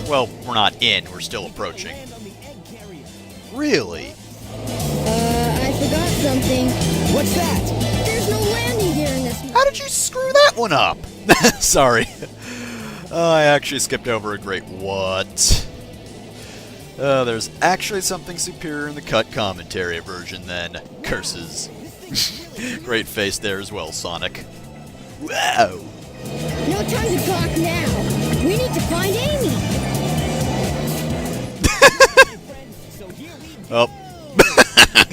Well, we're not in, we're still approaching. Really? I forgot something. What's that? There's no landing gear in this. How did you screw that one up? Sorry. I actually skipped over a great what. There's actually something superior in the cut commentary version then. Curses. Great face there as well, Sonic. Wow. No time to talk now. We need to find Amy. Oh.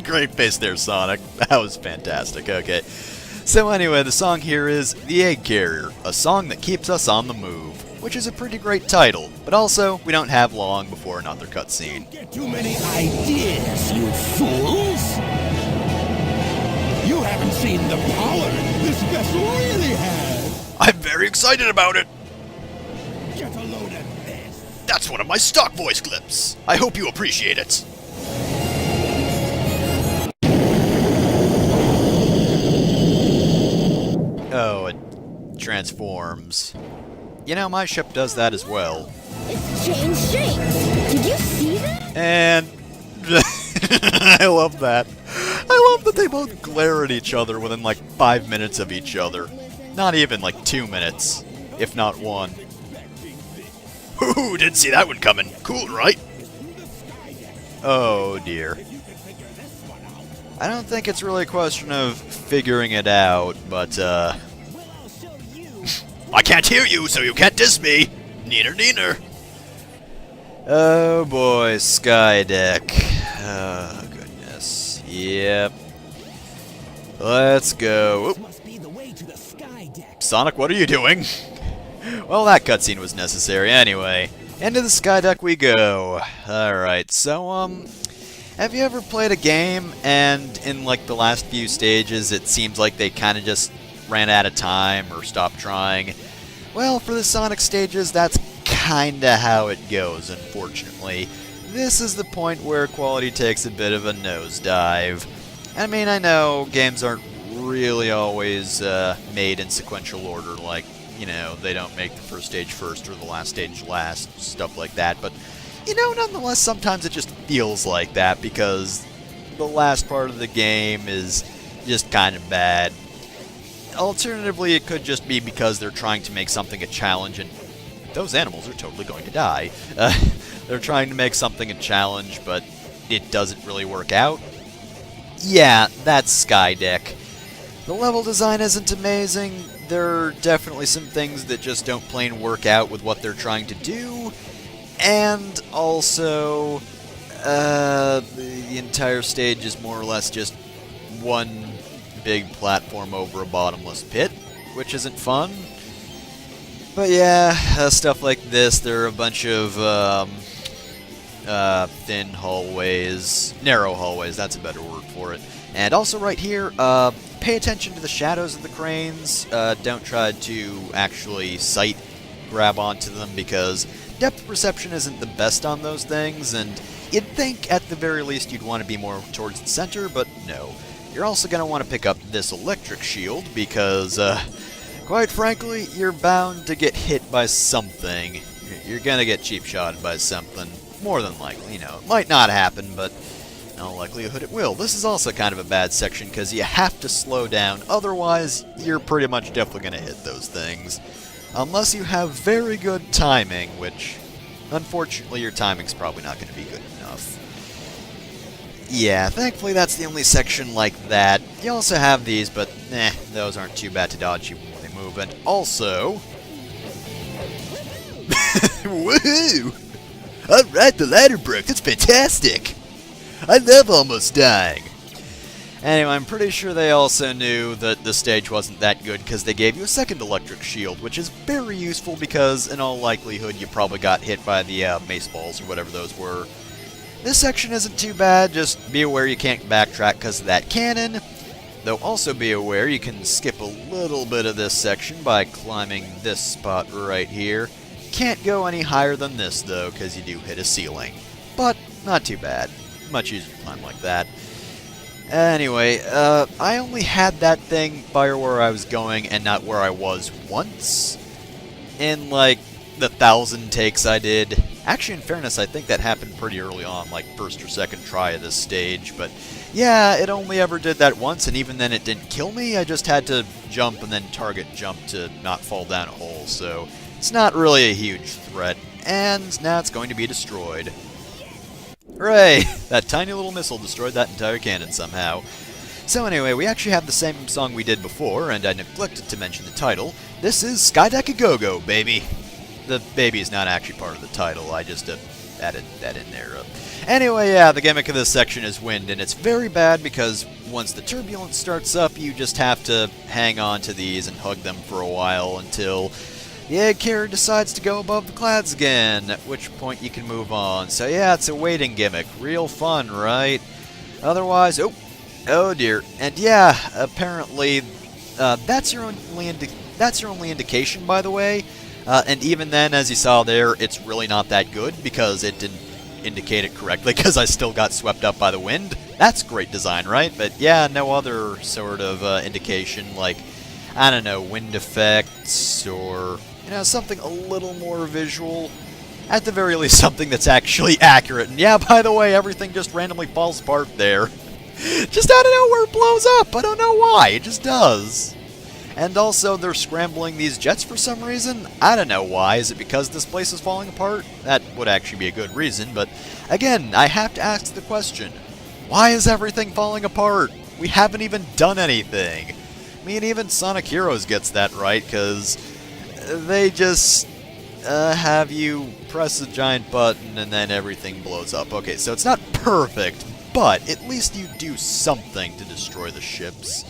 Great face there, Sonic. That was fantastic. Okay. So anyway, the song here is The Egg Carrier, a song that keeps us on the move, which is a pretty great title, but also, we don't have long before another cutscene. Get too many ideas, you fools! You haven't seen the power this vessel really has! I'm very excited about it! Get a load of this! That's one of my stock voice clips! I hope you appreciate it! Oh, it transforms. You know, my ship does that as well. It's changed shape. Did you see that? And I love that. I love that they both glare at each other within like 5 minutes of each other. Not even like 2 minutes, if not 1. Ooh, didn't see that one coming. Cool, right? Oh dear. I don't think it's really a question of figuring it out, but I can't hear you, so you can't diss me! Neener, neener! Oh boy, Skydeck. Oh goodness. Yep. Let's go. Sonic, what are you doing? Well, that cutscene was necessary anyway. Into the Skydeck we go. Alright, so, have you ever played a game and in like the last few stages it seems like they kind of just ran out of time or stopped trying? Well, for the Sonic stages, that's kinda how it goes, unfortunately. This is the point where quality takes a bit of a nosedive. I mean, I know games aren't really always made in sequential order, like, you know, they don't make the first stage first or the last stage last, stuff like that, but you know, nonetheless, sometimes it just feels like that because the last part of the game is just kind of bad. Alternatively, it could just be because they're trying to make something a challenge, and those animals are totally going to die. They're trying to make something a challenge, but it doesn't really work out. Yeah, that's Skydeck. The level design isn't amazing. There are definitely some things that just don't plain work out with what they're trying to do. And also, the entire stage is more or less just one big platform over a bottomless pit, which isn't fun. But yeah, stuff like this, there are a bunch of thin hallways, narrow hallways, that's a better word for it. And also right here, pay attention to the shadows of the cranes. Don't try to actually sight grab onto them because depth perception isn't the best on those things, and you'd think at the very least you'd want to be more towards the center, but no. You're also going to want to pick up this electric shield because, quite frankly, you're bound to get hit by something. You're going to get cheap-shotted by something. More than likely, you know. It might not happen, but in all likelihood it will. This is also kind of a bad section because you have to slow down, otherwise you're pretty much definitely going to hit those things. Unless you have very good timing, which, unfortunately, your timing's probably not going to be good enough. Yeah, thankfully that's the only section like that. You also have these, but those aren't too bad to dodge even when they move. And also... Woohoo! Alright, the ladder broke. That's fantastic! I love almost dying. Anyway, I'm pretty sure they also knew that the stage wasn't that good because they gave you a second electric shield, which is very useful because, in all likelihood, you probably got hit by the mace balls or whatever those were. This section isn't too bad, just be aware you can't backtrack because of that cannon, though also be aware you can skip a little bit of this section by climbing this spot right here. Can't go any higher than this, though, because you do hit a ceiling. But, not too bad. Much easier to climb like that. Anyway, I only had that thing fire where I was going and not where I was once. In, like, the 1,000 takes I did. Actually, in fairness, I think that happened pretty early on, like first or second try of this stage, but yeah, it only ever did that once, and even then it didn't kill me. I just had to jump and then target jump to not fall down a hole, so it's not really a huge threat, and now it's going to be destroyed. Hooray! That tiny little missile destroyed that entire cannon somehow. So anyway, we actually have the same song we did before, and I neglected to mention the title. This is Skydeck A Go-Go, baby! The baby is not actually part of the title, I just added that in there. Anyway, yeah, the gimmick of this section is wind, and it's very bad because once the turbulence starts up, you just have to hang on to these and hug them for a while until the egg carrier decides to go above the clouds again, at which point you can move on. So yeah, it's a waiting gimmick. Real fun, right? Otherwise, oh dear. And yeah, apparently that's your only indication, by the way. And even then, as you saw there, it's really not that good because it didn't indicate it correctly because I still got swept up by the wind. That's great design, right? But yeah, no other sort of indication like, I don't know, wind effects or, you know, something a little more visual. At the very least, something that's actually accurate. And yeah, by the way, everything just randomly falls apart there. Just out of nowhere it blows up. I don't know why. It just does. And also, they're scrambling these jets for some reason. I don't know why. Is it because this place is falling apart? That would actually be a good reason, but again, I have to ask the question, why is everything falling apart? We haven't even done anything. I mean, even Sonic Heroes gets that right, because they just have you press a giant button and then everything blows up. Okay, so it's not perfect, but at least you do something to destroy the ships.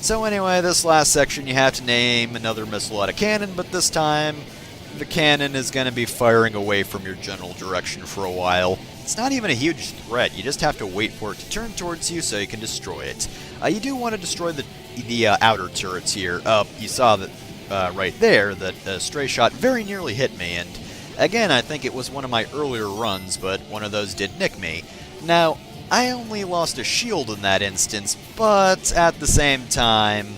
So anyway, this last section you have to name another missile out of cannon, but this time the cannon is going to be firing away from your general direction for a while. It's not even a huge threat, you just have to wait for it to turn towards you so you can destroy it. You do want to destroy the outer turrets here. You saw that right there that a stray shot very nearly hit me, and again, I think it was one of my earlier runs, but one of those did nick me. Now, I only lost a shield in that instance, but at the same time,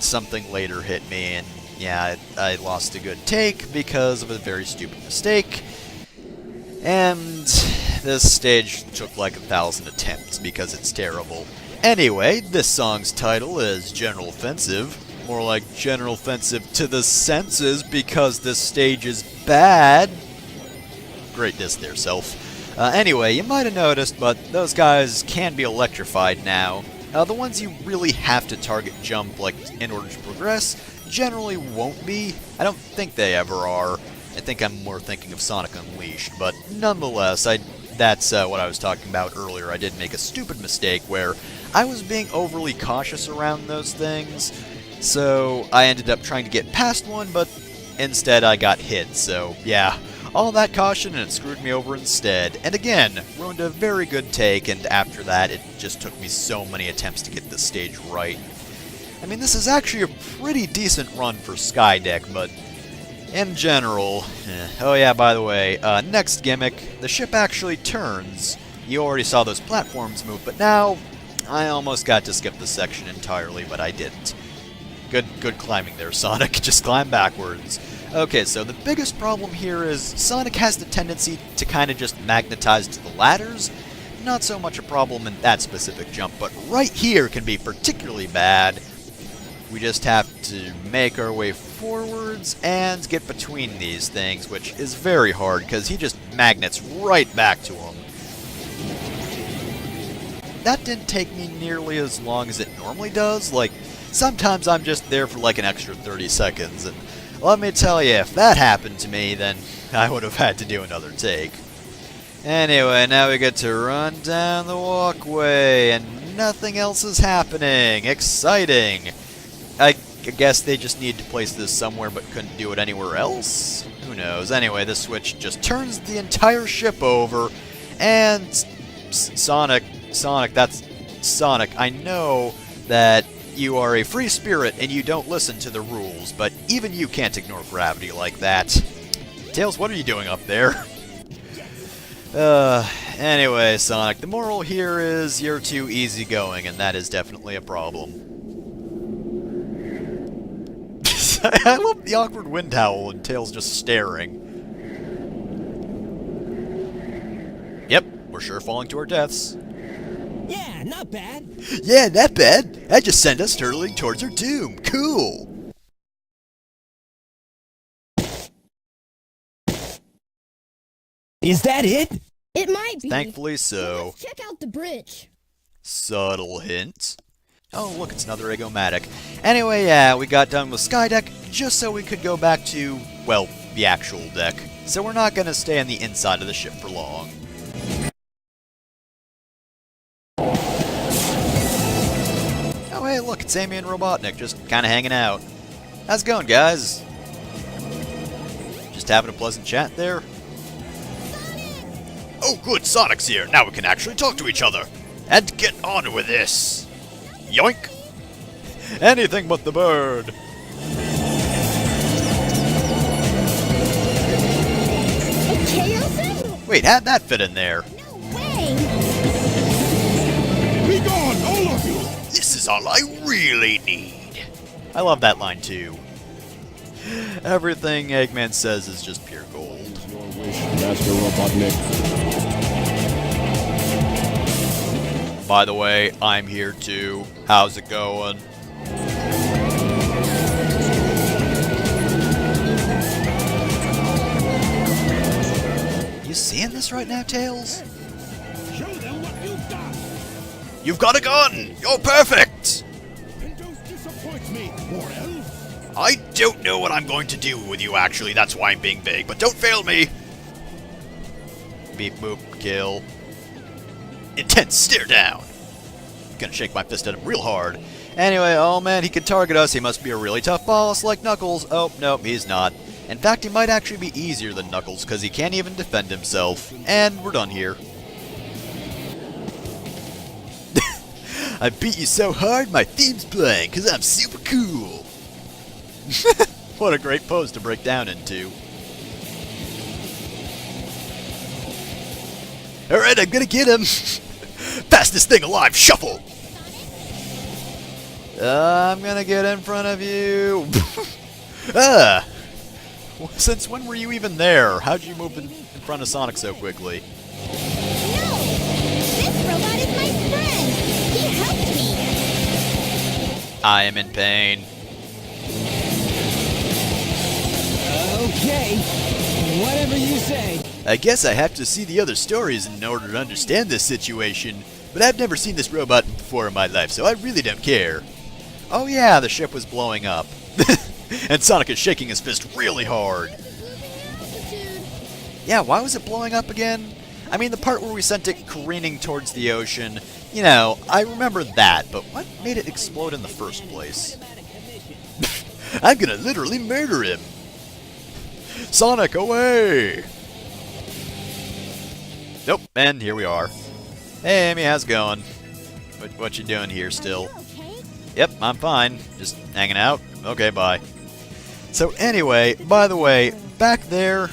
something later hit me, and yeah, I lost a good take because of a very stupid mistake. And this stage took like 1,000 attempts because it's terrible. Anyway, this song's title is General Offensive. More like General Offensive to the senses because this stage is bad. Great diss there, self. Anyway, you might have noticed, but those guys can be electrified now. The ones you really have to target jump like in order to progress generally won't be. I don't think they ever are. I think I'm more thinking of Sonic Unleashed, but nonetheless, that's what I was talking about earlier. I did make a stupid mistake where I was being overly cautious around those things, so I ended up trying to get past one, but instead I got hit, so yeah. All that caution and it screwed me over instead. And again, ruined a very good take, and after that it just took me so many attempts to get this stage right. I mean, this is actually a pretty decent run for Skydeck, but in general... Oh yeah, by the way, next gimmick, the ship actually turns. You already saw those platforms move, but now I almost got to skip this section entirely, but I didn't. Good climbing there, Sonic. Just climb backwards. Okay, so the biggest problem here is Sonic has the tendency to kind of just magnetize to the ladders. Not so much a problem in that specific jump, but right here can be particularly bad. We just have to make our way forwards and get between these things, which is very hard because he just magnets right back to him. That didn't take me nearly as long as it normally does. Like, sometimes I'm just there for like an extra 30 seconds, and let me tell you, if that happened to me, then I would have had to do another take. Anyway, now we get to run down the walkway, and nothing else is happening. Exciting! I guess they just need to place this somewhere but couldn't do it anywhere else? Who knows? Anyway, this switch just turns the entire ship over, and Sonic, that's Sonic. I know that you are a free spirit and you don't listen to the rules, but even you can't ignore gravity like that. Tails, what are you doing up there? Anyway, Sonic, the moral here is you're too easygoing, and that is definitely a problem. I love the awkward wind howl and Tails just staring. we're sure falling to our deaths. Yeah, not bad. Yeah, not bad. That just sent us hurtling towards our doom. Cool. Is that it? It might be. Thankfully But so. let's check out the bridge. Subtle hint. Oh, look, it's another Eggomatic. Anyway, yeah, we got done with Skydeck just so we could go back to, well, the actual deck. So we're not going to stay on the inside of the ship for long. Oh, hey, look, it's Amy and Robotnik just kind of hanging out. How's it going, guys? Just having a pleasant chat there? Oh, good, Sonic's here. Now we can actually talk to each other. And get on with this. Yoink! Anything but the bird. A Chaos? Wait, how'd that fit in there? No way! Be gone, all of you! This is all I really need. I love that line too. Everything Eggman says is just pure gold. Your wish, Master Robotnik. By the way, I'm here too. How's it going? You seeing this right now, Tails? Show them what you've got! You've got a gun! You're perfect! And don't disappoint me, or else... I don't know what I'm going to do with you, actually. That's why I'm being vague, but don't fail me! Beep boop, kill. Intense stare down! Gonna shake my fist at him real hard. Anyway, oh man, he can target us. He must be a really tough boss like Knuckles. Oh, nope, he's not. In fact, he might actually be easier than Knuckles because he can't even defend himself. And we're done here. I beat you so hard, my theme's playing because I'm super cool. What a great pose to break down into. Alright, I'm gonna get him. Fastest thing alive, shuffle! I'm gonna get in front of you. Since when were you even there? How'd you move in front of Sonic so quickly? No! This robot is my friend! He helped me! I am in pain. Okay. Whatever you say. I guess I have to see the other stories in order to understand this situation, but I've never seen this robot before in my life, so I really don't care. Oh yeah, the ship was blowing up. And Sonic is shaking his fist really hard. Yeah, why was it blowing up again? I mean, the part where we sent it careening towards the ocean, you know, I remember that, but what made it explode in the first place? I'm gonna literally murder him! Sonic, away! Nope, and here we are. Hey, Amy, how's it going? What you doing here still? Okay? Yep, I'm fine. Just hanging out. Okay, bye. So anyway, by the way, back there,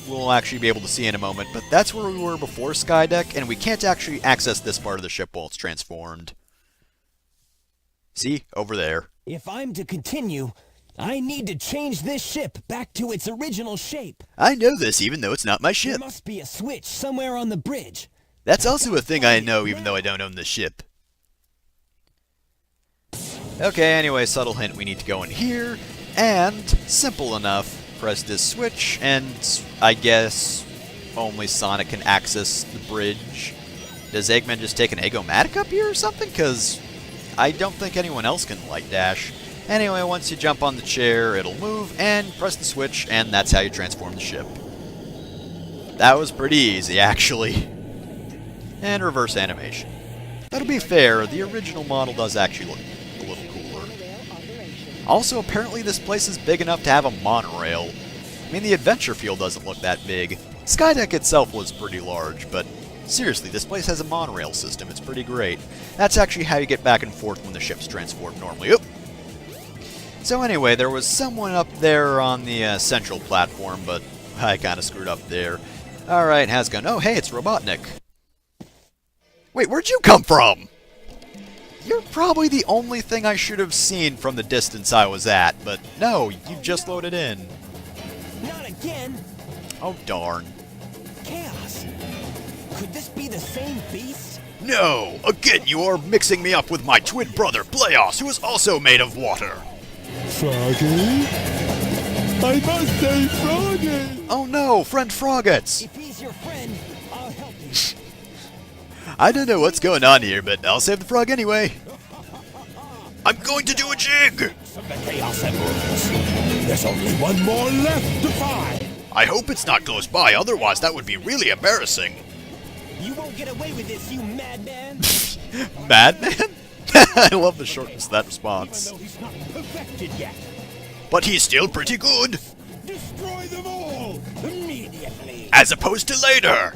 we'll actually be able to see in a moment, but that's where we were before Skydeck, and we can't actually access this part of the ship while it's transformed. See? Over there. If I'm to continue, I need to change this ship back to its original shape. I know this even though it's not my There ship. must be a switch somewhere on the bridge. That's also a thing I know even though I don't own this ship. Okay, anyway, subtle hint, we need to go in here, and simple enough, press this switch, and I guess only Sonic can access the bridge. Does Eggman just take an Eggomatic up here or something? Because I don't think anyone else can light dash. Anyway, once you jump on the chair, it'll move, and press the switch, and that's how you transform the ship. That was pretty easy, actually. And reverse animation. But to be fair, the original model does actually look a little cooler. Also, apparently this place is big enough to have a monorail. I mean, the adventure field doesn't look that big. Skydeck itself was pretty large, but seriously, this place has a monorail system. It's pretty great. That's actually how you get back and forth when the ship's transformed normally. Oop! So anyway, there was someone up there on the central platform, but I kind of screwed up there. Alright, how's it going? Oh, hey, it's Robotnik. Wait, where'd you come from? You're probably the only thing I should have seen from the distance I was at, but no, you just loaded in. Not again. Oh, darn. Chaos. Could this be the same beast? No! Again, you are mixing me up with my twin brother, Playoffs, who is also made of water. Froggy? I must say Froggy! Oh no, friend Froggets! If he's your friend, I'll help you. I don't know what's going on here, but I'll save the frog anyway. I'm going to do a jig! Of the Chaos Emeralds. There's only one more left to find. I hope it's not close by, otherwise that would be really embarrassing. You won't get away with this, you madman! Madman? I love the shortness of that response. Even though he's not perfected yet. But he's still pretty good, Destroy them all immediately. as opposed to later.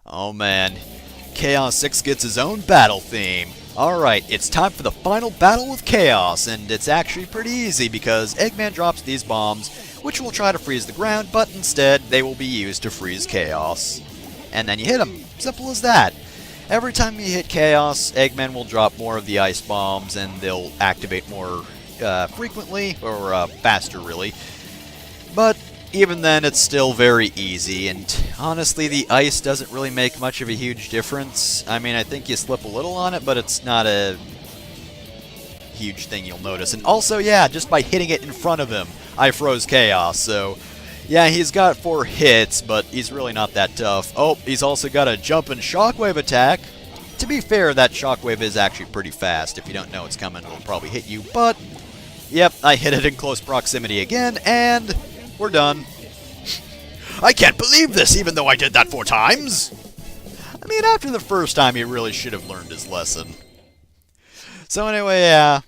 Oh man, Chaos 6 gets his own battle theme. Alright, it's time for the final battle of Chaos, and it's actually pretty easy because Eggman drops these bombs, which will try to freeze the ground, but instead they will be used to freeze Chaos. And then you hit him. Simple as that. Every time you hit Chaos, Eggman will drop more of the ice bombs, and they'll activate more frequently, or faster really. But even then, it's still very easy, and honestly, the ice doesn't really make much of a huge difference. I mean, I think you slip a little on it, but it's not a huge thing you'll notice. And also, yeah, just by hitting it in front of him, I froze Chaos, so yeah, he's got 4 hits, but he's really not that tough. Oh, he's also got a jump and shockwave attack. To be fair, that shockwave is actually pretty fast. If you don't know it's coming, it'll probably hit you, but yep, I hit it in close proximity again, and we're done. I can't believe this, even though I did that 4 times! I mean, after the first time, he really should have learned his lesson. So anyway, yeah,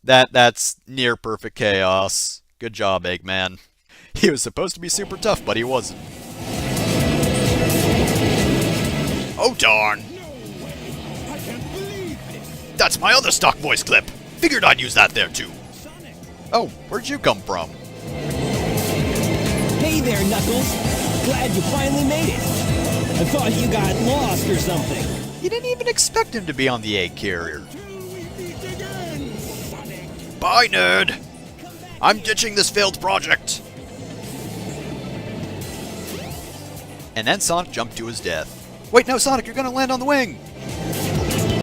that's near perfect Chaos. Good job, Eggman. He was supposed to be super tough, but he wasn't. Oh darn! I can't believe this. That's my other stock voice clip! Figured I'd use that there too. Oh, where'd you come from? Hey there, Knuckles! Glad you finally made it! I thought you got lost or something. You didn't even expect him to be on the egg carrier. Till we meet again, Sonic. Bye, nerd! I'm ditching this failed project! And then Sonic jumped to his death. Wait, no, Sonic, you're gonna land on the wing!